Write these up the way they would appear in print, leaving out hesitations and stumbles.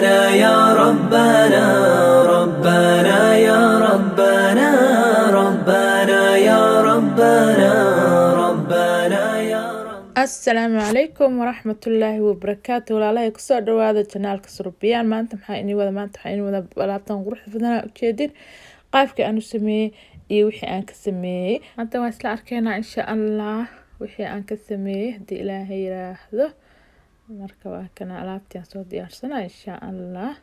ربنا يا ربنا ربنا يا ربنا ربنا يا ربنا ربنا يا رب. السلام عليكم ورحمة الله وبركاته. ولا كسر دواده جنالك سربيان ما أنت محايني ولا ما أنت محايني ولا بلابتان قروح فدنا أكيدين قايفك أنا سمي وحي أنا كسمي أنت واسلا أركينا إن شاء الله وحي أنا كسمي دي إلهي راهده مركبا كان alaabtii aan soo diyaarsana insha Allah.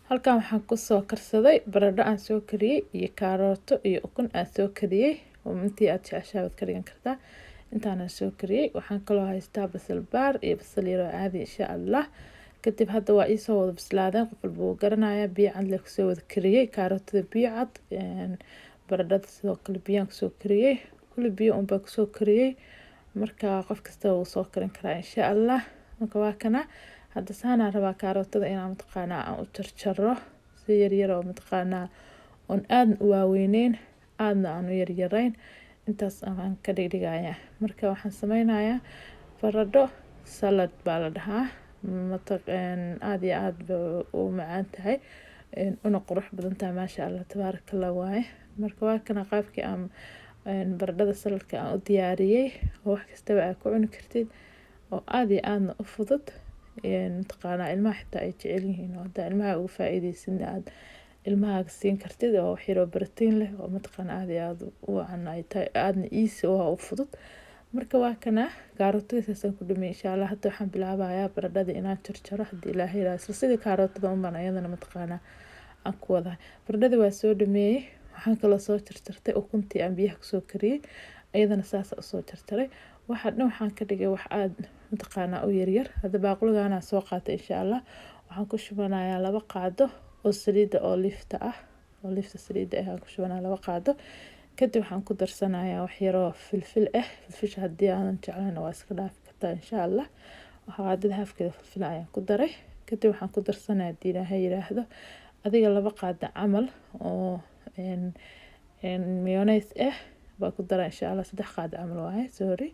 Halkan waxaan ku soo karsaday baradho aan soo kariyay iyo kaarooto iyo ukun aan soo kariyay oo intii aad jeceshahay ka dhigan kartaa. Intaan aan soo kariyay waxaan kaloo haystaa basal baar iyo basal yar oo caadi insha Allah. Kadib hadda waa ii soo wada bislaadeen qof walba uu garanayaa biyo cad la soo wada kariyay kaarootada biyo cad baradhada sidoo kale biyaan soo kariyay kulli biyo un baa soo kariyay marka qof kasta uu soo karin karaa insha Allah. marka waa kana hadda saana rabaa kaarootada inaan mataqaanaa aan u jarjaro si yar oo mataqaanaa on aad u waaweyneyn aadna aan u yaryarayn intaas aan ka dhigdhigayaa. marka waxaan sameynayaa baradho salad baa la dhahaa aad iyo aad u macaan tahay una qurux badan tahay maasha Allah tabarakallah waaye. marka waa kana qaabkii aan baradhada saladka aan u diyaariyay oo wax kasta aad ku cuni kartid oo aad iyo aadna u fudud mataqaanaa ilmaha xitaa ay jecel yihiin oo hadda ilmaha ugu faa'iideysan aad ilmaha siin kartid oo wax yar oo borotiin leh oo mataqaanaa aad iyo aad u wacan ay tahay aadna easy oo u fudud. marka waa kana kaarootada ku dhimay insha Allah. hadda waxaan bilaabayaa baradhada inaan jarjaro hadii Ilaahay raaso sidii kaarootada u baan ayadana mataqaanaa aan ku wada baradhada waa soo dhameeyay waxaan kala soo jarjartay ukuntii aan biyaha ku soo kariyay ayadana saas u soo jarjaray waxaan ka dhigay wax aad mataqaanaa u yaryar. hadda baaquligaana soo qaatay insha Allah. waxaan ku shubanayaa 2 qaado oo saliida oo lifta ah oo lifta saliida ah ku shubanayaa 2 qaado. kadib waxaan ku darsanayaa wax yar oo filfil ah filfish hadii aan jeclayn waa iska dhaafi kartaa insha Allah. waxaa hafkeeda filfil ayaan ku daray. kadib waxaan ku darsanayaa diinaha yiraahdo adiga 2 qaado camal oo mayonnaise ah baa ku daray insha Allah 3 qaado camal waaye sorry.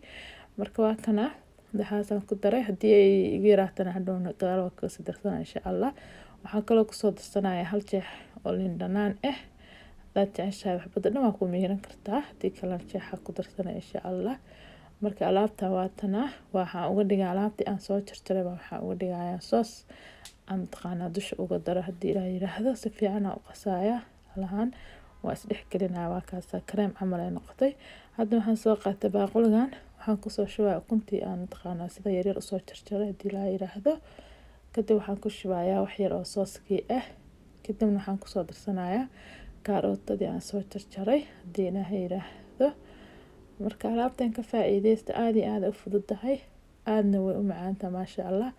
marka waa kana dhaxaasaan ku daray hadii ay igu yaraatana hadhoona gadaal waa ka sii darsanaa insha Allah. waxaan kaloo ku soo darsanayaa 1 jeex oo liin dhanaan ah hadaad jeceshahay wax badan waa ku miiran kartaa hadii kale jeexa ku darsanaa insha Allah. marka alaabta waatana waxaan uga dhigaa alaabtii aan soo jarjaray waxaan uga dhigayaa soos aan taqaana dusha uga daro hadii Ilaahay yiraahdo si fiican u qasaaya alahan waa isdhex gelinaa waa kaas kareem camal ay noqotay. hadda waxaan soo qaatay baaquligan waxaan ku soo shubaa ukuntii aan taqaana sida yaryar u soo jarjaray hadii Ilaahay yiraahdo. kadib waxaan ku shubayaa wax yar oo sooskii ah kadibna waxaan ku soo darsanayaa kaarootada aan soo jarjaray hadii Ilaahay yiraahdo. marka alaabtan ka faa'iideysta aad iyo aad u fududahay aadna way u macaanta maasha Allah.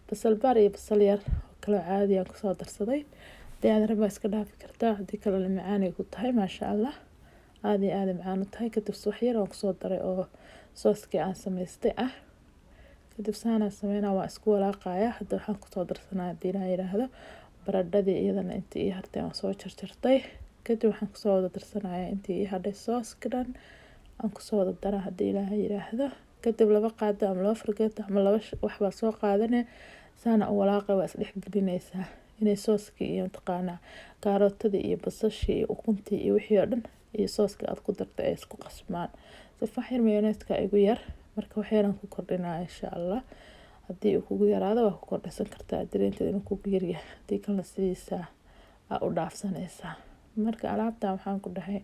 basal baar iyo basal yar kala caadi aan ku soo darsaday hadii aad rabaa iska dhaafi kartaa hadii kale la macaan ay ku tahay maasha Allah aad iyo aad macaan u tahay. kadib wax yar oo ku soo daray oo sooskii aan sameystay ah kadib saana sameynaa waa isku walaaqaya. hadda waxaan ku soo darsanayaa hadii Ilaahay yiraahdo baradhadii iyadana intii ii hartay aan soo jarjartay. kadib waxaan ku soo wada darsanayaa intii ii hadhay sooska dhan aan ku soo wada daraa hadii Ilaahay yiraahdo. kadib 2 qaado ama 2 fargeeto ama 2 wax baa soo qaadanay saana u walaaqay waa isdhex gelinaysaa inay sooskii iyo taqaanaa kaarootada iyo basasha iyo ukuntii iyo wixii oo dhan iyo sooska aad ku dartay ay isku qasmaan. safaxir mayonnaise-ka igu yar marka waxaan ku kordhinaa insha Allah. hadii uu kugu yaraado waa ku kordhisan kartaa dareentida inuu kugu yar yahay hadii kale sidiisa u dhaafsanaysaa. marka alaabta waxaan ku dhahay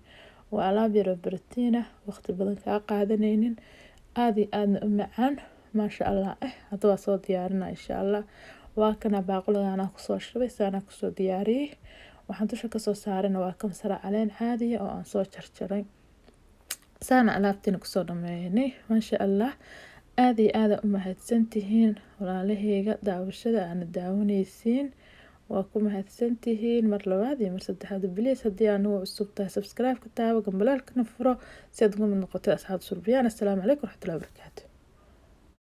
waa alaab yar oo borotiin ah waqti badan ka qaadanaynin aad iyo aadna u macaan maasha Allah hadda waa soo diyaarinaa insha Allah. waa kana baaquligaana ku soo shubay saana ku soo diyaariyay waxaan dusha ka soo saarana waa kamsar caleen caadi oo aan soo jarjaray saana alaabtina ku soo dhameeynay maasha Allah. aad iyo aad u mahadsantihiin walaalahayga daawashada aan daawanaysiin waa ku mahadsantihiin mar labaad iyo mar saddexaad bilis hadii aanu cusub tahay subscribe ka taabo gambalaalkana furo si aad ugu mid noqoto asxaab surbiyaan. assalaamu calaykum waraxmatullaahi wabarakaatuh.